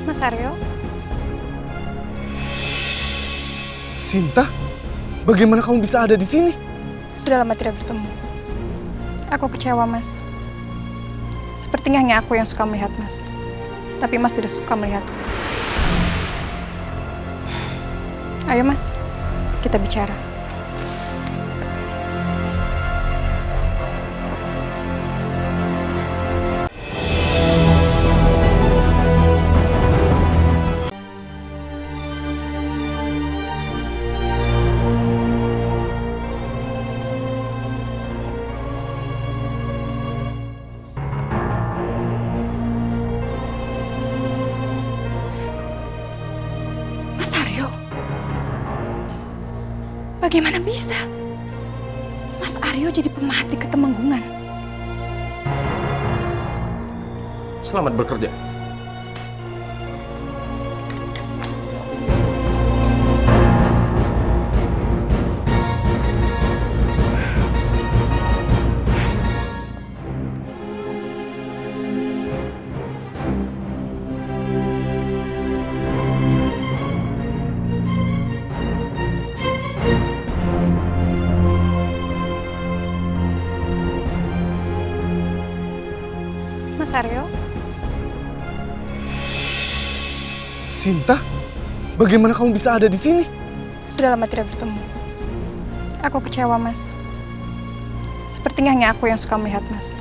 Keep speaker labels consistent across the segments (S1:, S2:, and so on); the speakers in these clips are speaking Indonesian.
S1: Mas Aryo?
S2: Sinta, bagaimana kamu bisa ada di sini?
S1: Sudah lama tidak bertemu. Aku kecewa, Mas. Sepertinya hanya aku yang suka melihat Mas. Tapi Mas tidak suka melihatku. Ayo, Mas. Kita bicara. Mas Aryo, bagaimana bisa? Mas Aryo jadi pemahat di Ketemenggungan.
S3: Selamat bekerja.
S1: Mas Aryo?
S2: Sinta, bagaimana kamu bisa ada di sini?
S1: Sudah lama tidak bertemu. Aku kecewa, Mas. Sepertinya hanya aku yang suka melihat Mas.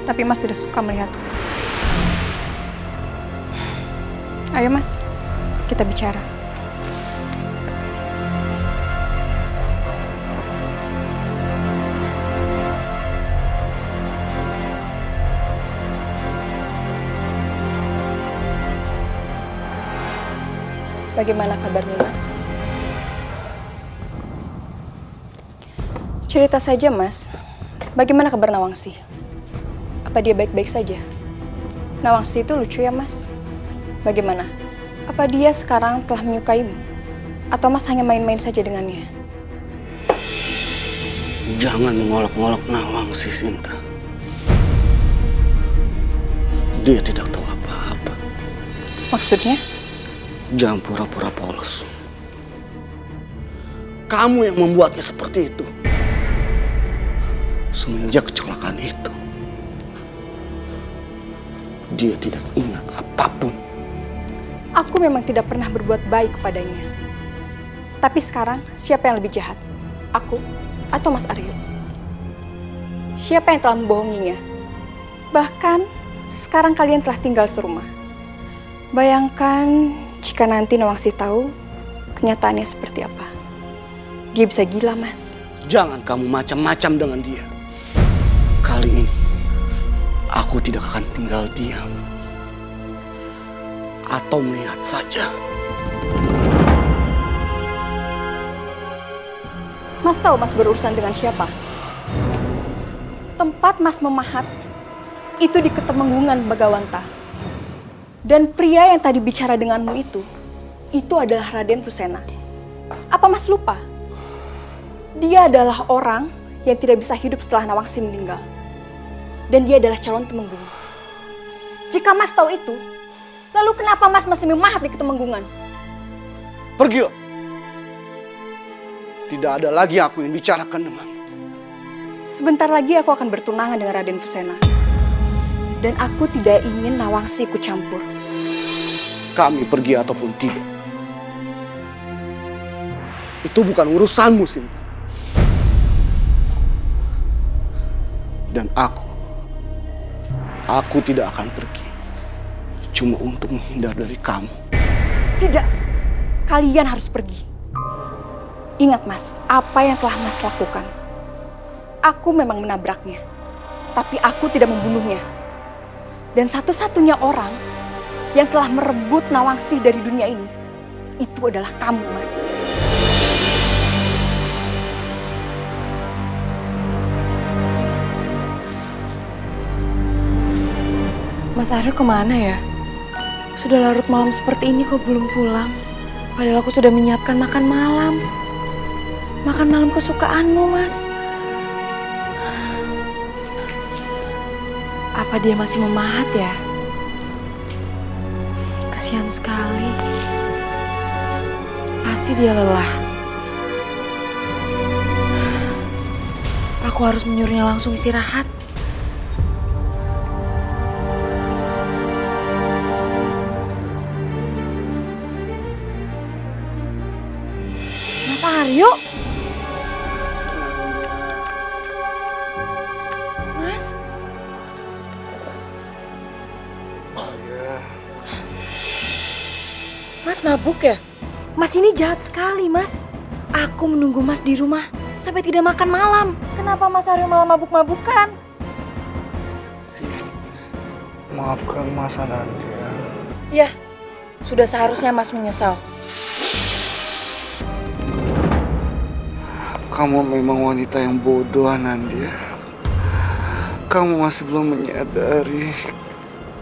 S1: Tapi Mas tidak suka melihatku. Ayo, Mas. Kita bicara. Bagaimana kabarnya, Mas? Cerita saja, Mas. Bagaimana kabar Nawangsi? Apa dia baik-baik saja? Nawangsi itu lucu ya, Mas? Bagaimana? Apa dia sekarang telah menyukaimu? Atau Mas hanya main-main saja dengannya?
S4: Jangan mengolok-olok Nawangsi, Sinta. Dia tidak tahu apa-apa.
S1: Maksudnya?
S4: Jangan pura-pura polos. Kamu yang membuatnya seperti itu. Semenjak kecelakaan itu, dia tidak ingat apapun.
S1: Aku memang tidak pernah berbuat baik kepadanya. Tapi sekarang, siapa yang lebih jahat? Aku atau Mas Aryo? Siapa yang telah membohonginya? Bahkan, sekarang kalian telah tinggal serumah. Bayangkan jika nanti Nawangsi tahu kenyataannya seperti apa. Dia bisa gila, Mas.
S4: Jangan kamu macam-macam dengan dia. Kali ini, aku tidak akan tinggal diam. Atau melihat saja.
S1: Mas tahu Mas berurusan dengan siapa? Tempat Mas memahat itu di Ketemenggungan Bagawanta. Dan pria yang tadi bicara denganmu itu adalah Raden Fusena. Apa Mas lupa? Dia adalah orang yang tidak bisa hidup setelah Nawangsi meninggal. Dan dia adalah calon Temenggung. Jika Mas tahu itu, lalu kenapa Mas masih memahat di Ketemenggungan?
S4: Pergilah. Tidak ada lagi aku yang bicarakan denganmu.
S1: Sebentar lagi aku akan bertunangan dengan Raden Fusena. Dan aku tidak ingin Nawangsi ikut campur.
S4: Kami pergi ataupun tidak, itu bukan urusanmu, Sinta. Dan aku tidak akan pergi cuma untuk menghindar dari kamu.
S1: Tidak, kalian harus pergi. Ingat Mas, apa yang telah Mas lakukan. Aku memang menabraknya, tapi aku tidak membunuhnya. Dan satu-satunya orang yang telah merebut Nawangsi dari dunia ini, itu adalah kamu, Mas.
S5: Mas Aryo kemana ya? Sudah larut malam seperti ini kok belum pulang? Padahal aku sudah menyiapkan makan malam. Makan malam kesukaanmu, Mas. Apa dia masih memahat ya? Kesian sekali. Pasti dia lelah. Aku harus menyuruhnya langsung istirahat. Mas Aryo? Mas? Mas mabuk ya? Mas ini jahat sekali, Mas. Aku menunggu Mas di rumah sampai tidak makan malam. Kenapa Mas Aryo malah mabuk-mabukan?
S6: Maafkan Mas Anandya.
S5: Ya, sudah seharusnya Mas menyesal.
S6: Kamu memang wanita yang bodoh, Anandya. Kamu masih belum menyadari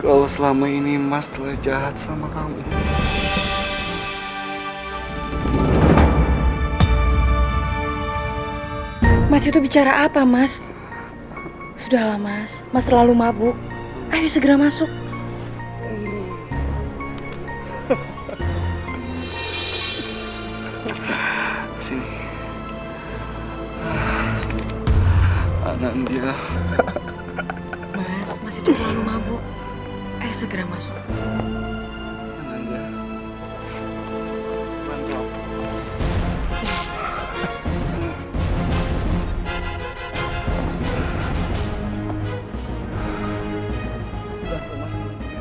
S6: kalau selama ini Mas telah jahat sama kamu.
S5: Mas itu bicara apa, Mas? Sudahlah, Mas. Mas terlalu mabuk. Ayo segera masuk.
S6: Sini. Anandya.
S5: Mas itu terlalu mabuk. Ayo segera masuk.
S6: Anandya. Bantu aku. Bantu Mas Anandya.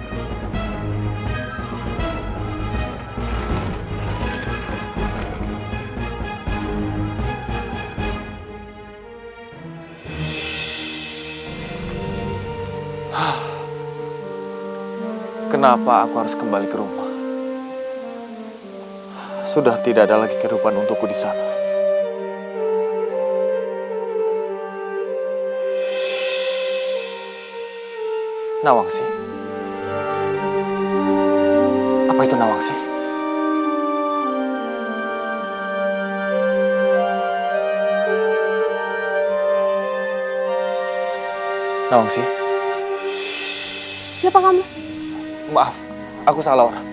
S7: Kenapa aku harus kembali ke rumah? Sudah tidak ada lagi kehidupan untukku di sana. Nawangsi? Apa itu Nawangsi? Nawangsi?
S1: Siapa kamu?
S7: Maaf, aku salah orang.